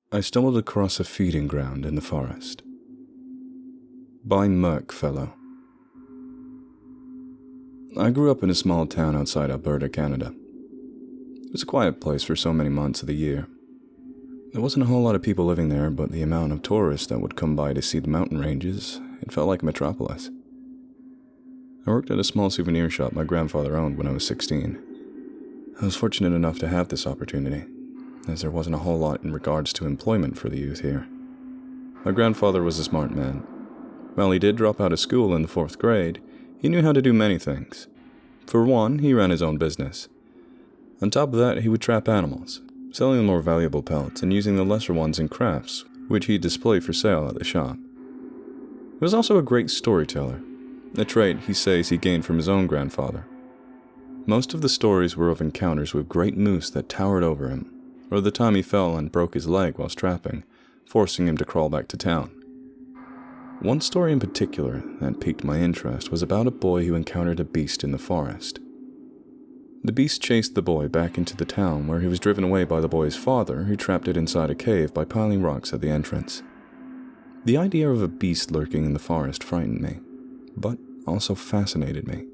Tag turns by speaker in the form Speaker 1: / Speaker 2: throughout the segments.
Speaker 1: I stumbled across a feeding ground in the forest. By Murkfellow. I grew up in a small town outside Alberta, Canada. It was a quiet place for so many months of the year. There wasn't a whole lot of people living there, but the amount of tourists that would come by to see the mountain ranges, it felt like a metropolis. I worked at a small souvenir shop my grandfather owned when I was 16. I was fortunate enough to have this opportunity, as there wasn't a whole lot in regards to employment for the youth here. My grandfather was a smart man. While he did drop out of school in the 4th grade, he knew how to do many things. For one, he ran his own business. On top of that, he would trap animals, selling the more valuable pelts and using the lesser ones in crafts, which he'd display for sale at the shop. He was also a great storyteller, a trait he says he gained from his own grandfather. Most of the stories were of encounters with great moose that towered over him, or the time he fell and broke his leg whilst trapping, forcing him to crawl back to town. One story in particular that piqued my interest was about a boy who encountered a beast in the forest. The beast chased the boy back into the town, where he was driven away by the boy's father, who trapped it inside a cave by piling rocks at the entrance. The idea of a beast lurking in the forest frightened me, but also fascinated me.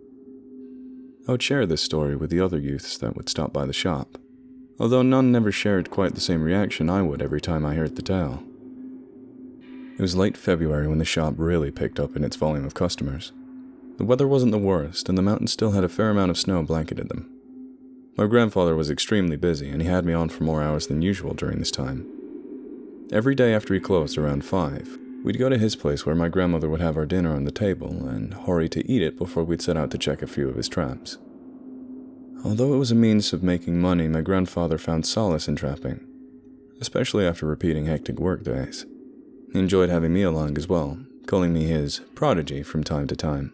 Speaker 1: I would share this story with the other youths that would stop by the shop, although none never shared quite the same reaction I would every time I heard the tale. It was late February when the shop really picked up in its volume of customers. The weather wasn't the worst, and the mountains still had a fair amount of snow blanketed them. My grandfather was extremely busy, and he had me on for more hours than usual during this time. Every day after he closed around 5, we'd go to his place where my grandmother would have our dinner on the table and hurry to eat it before we'd set out to check a few of his traps. Although it was a means of making money, my grandfather found solace in trapping, especially after repeating hectic work days. He enjoyed having me along as well, calling me his prodigy from time to time.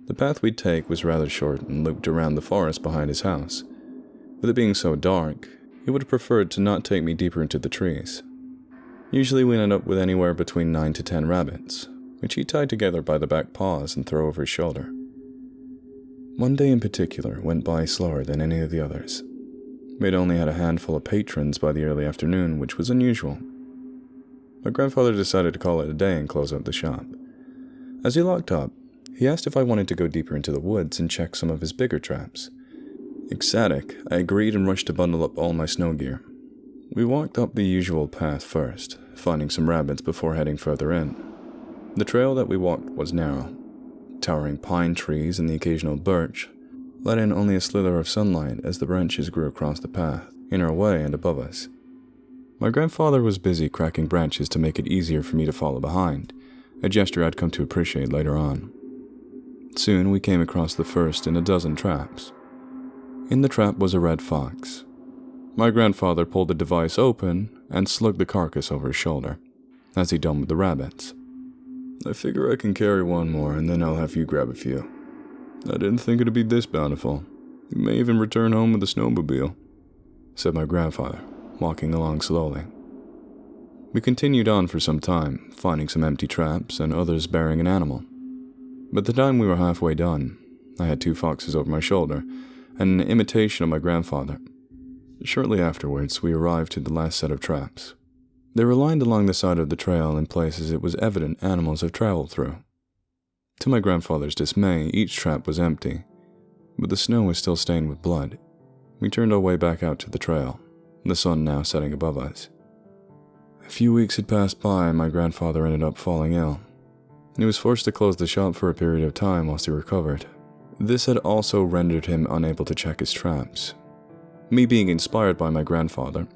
Speaker 1: The path we'd take was rather short and looped around the forest behind his house. With it being so dark, he would have preferred to not take me deeper into the trees. Usually we'd end up with anywhere between 9 to 10 rabbits, which he tied together by the back paws and throw over his shoulder. One day in particular went by slower than any of the others. We'd only had a handful of patrons by the early afternoon, which was unusual. My grandfather decided to call it a day and close out the shop. As he locked up, he asked if I wanted to go deeper into the woods and check some of his bigger traps. Ecstatic, I agreed and rushed to bundle up all my snow gear. We walked up the usual path first, finding some rabbits before heading further in. The trail that we walked was narrow. Towering pine trees and the occasional birch let in only a slither of sunlight as the branches grew across the path, in our way and above us. My grandfather was busy cracking branches to make it easier for me to follow behind, a gesture I'd come to appreciate later on. Soon we came across the first in a dozen traps. In the trap was a red fox. My grandfather pulled the device open and slugged the carcass over his shoulder, as he'd done with the rabbits. "I figure I can carry one more and then I'll have you grab a few. I didn't think it'd be this bountiful. You may even return home with a snowmobile," said my grandfather, walking along slowly. We continued on for some time, finding some empty traps and others bearing an animal. By the time we were halfway done, I had 2 foxes over my shoulder, and an imitation of my grandfather. Shortly afterwards, we arrived to the last set of traps. They were lined along the side of the trail in places it was evident animals have traveled through. To my grandfather's dismay, each trap was empty, but the snow was still stained with blood. We turned our way back out to the trail, the sun now setting above us. A few weeks had passed by and my grandfather ended up falling ill. He was forced to close the shop for a period of time whilst he recovered. This had also rendered him unable to check his traps. Me, being inspired by my grandfather,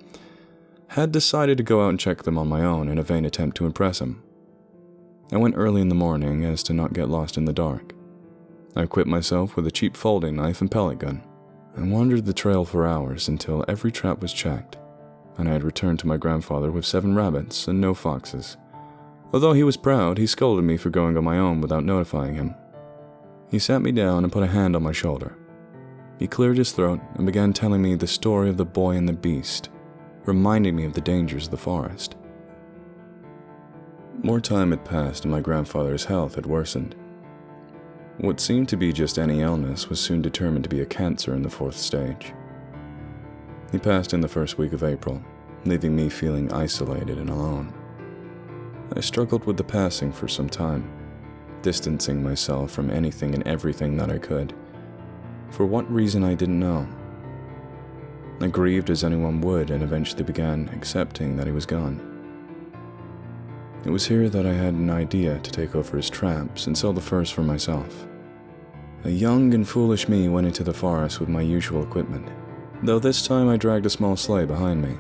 Speaker 1: had decided to go out and check them on my own in a vain attempt to impress him. I went early in the morning as to not get lost in the dark. I equipped myself with a cheap folding knife and pellet gun, and wandered the trail for hours until every trap was checked, and I had returned to my grandfather with 7 rabbits and no foxes. Although he was proud, he scolded me for going on my own without notifying him. He sat me down and put a hand on my shoulder. He cleared his throat and began telling me the story of the boy and the beast, reminding me of the dangers of the forest. More time had passed and my grandfather's health had worsened. What seemed to be just any illness was soon determined to be a cancer in the 4th stage. He passed in the first week of April, leaving me feeling isolated and alone. I struggled with the passing for some time, distancing myself from anything and everything that I could. For what reason I didn't know. I grieved as anyone would and eventually began accepting that he was gone. It was here that I had an idea to take over his traps and sell the furs for myself. A young and foolish me went into the forest with my usual equipment, though this time I dragged a small sleigh behind me.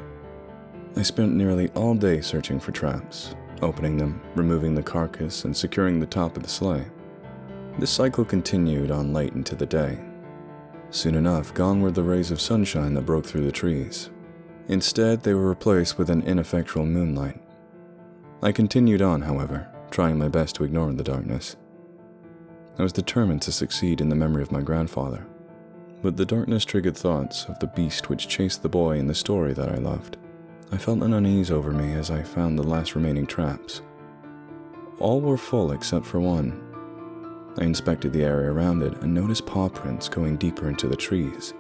Speaker 1: I spent nearly all day searching for traps, opening them, removing the carcass, and securing the top of the sleigh. This cycle continued on late into the day. Soon enough, gone were the rays of sunshine that broke through the trees. Instead, they were replaced with an ineffectual moonlight. I continued on, however, trying my best to ignore the darkness. I was determined to succeed in the memory of my grandfather, but the darkness triggered thoughts of the beast which chased the boy in the story that I loved. I felt an unease over me as I found the last remaining traps. All were full except for one. I inspected the area around it and noticed paw prints going deeper into the trees.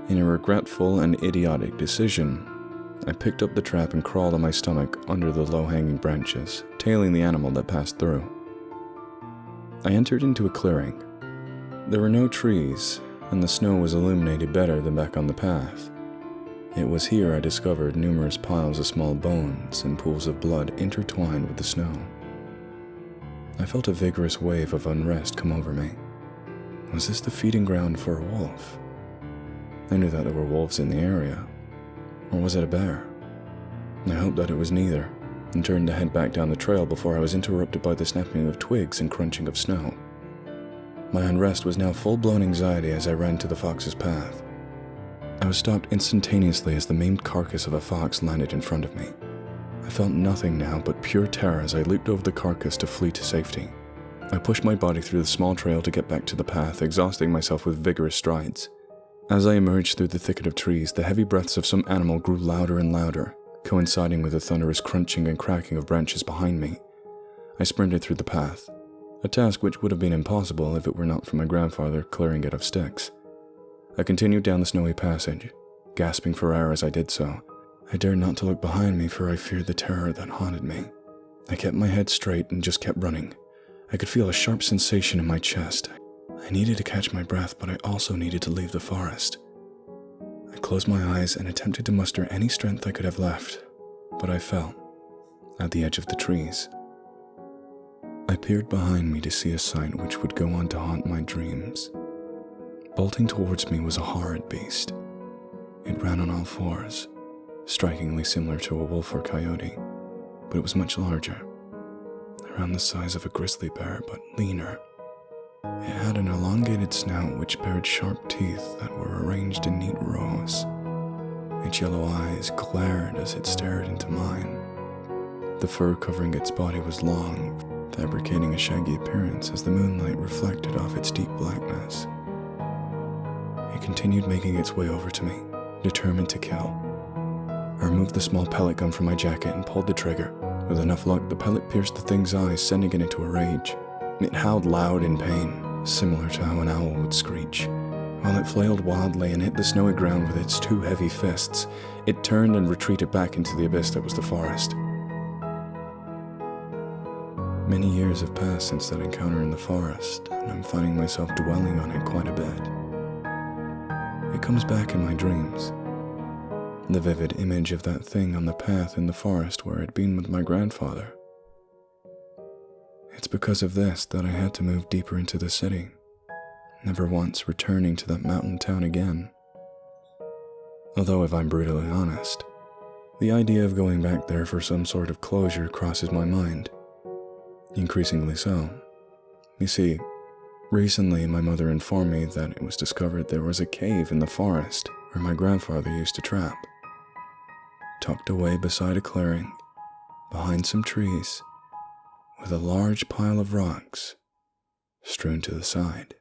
Speaker 1: In a regretful and idiotic decision, I picked up the trap and crawled on my stomach under the low-hanging branches, tailing the animal that passed through. I entered into a clearing. There were no trees, and the snow was illuminated better than back on the path. It was here I discovered numerous piles of small bones and pools of blood intertwined with the snow. I felt a vigorous wave of unrest come over me. Was this the feeding ground for a wolf? I knew that there were wolves in the area. Or was it a bear? I hoped that it was neither, and turned to head back down the trail before I was interrupted by the snapping of twigs and crunching of snow. My unrest was now full-blown anxiety as I ran to the fox's path. I was stopped instantaneously as the maimed carcass of a fox landed in front of me. I felt nothing now but pure terror as I leaped over the carcass to flee to safety. I pushed my body through the small trail to get back to the path, exhausting myself with vigorous strides. As I emerged through the thicket of trees, the heavy breaths of some animal grew louder and louder, coinciding with the thunderous crunching and cracking of branches behind me. I sprinted through the path, a task which would have been impossible if it were not for my grandfather clearing it of sticks. I continued down the snowy passage, gasping for air as I did so. I dared not to look behind me, for I feared the terror that haunted me. I kept my head straight and just kept running. I could feel a sharp sensation in my chest. I needed to catch my breath, but I also needed to leave the forest. I closed my eyes and attempted to muster any strength I could have left, but I fell, at the edge of the trees. I peered behind me to see a sight which would go on to haunt my dreams. Bolting towards me was a horrid beast. It ran on all fours, strikingly similar to a wolf or coyote, but it was much larger, around the size of a grizzly bear, but leaner. It had an elongated snout which bared sharp teeth that were arranged in neat rows. Its yellow eyes glared as it stared into mine. The fur covering its body was long, fabricating a shaggy appearance as the moonlight reflected off its deep blackness. It continued making its way over to me, determined to kill. I removed the small pellet gun from my jacket and pulled the trigger. With enough luck, the pellet pierced the thing's eyes, sending it into a rage. It howled loud in pain, similar to how an owl would screech. While it flailed wildly and hit the snowy ground with its two heavy fists, it turned and retreated back into the abyss that was the forest. Many years have passed since that encounter in the forest, and I'm finding myself dwelling on it quite a bit. It comes back in my dreams. The vivid image of that thing on the path in the forest where I'd been with my grandfather. It's because of this that I had to move deeper into the city, never once returning to that mountain town again. Although if I'm brutally honest, the idea of going back there for some sort of closure crosses my mind. Increasingly so. You see, recently my mother informed me that it was discovered there was a cave in the forest where my grandfather used to trap. Tucked away beside a clearing, behind some trees, with a large pile of rocks strewn to the side.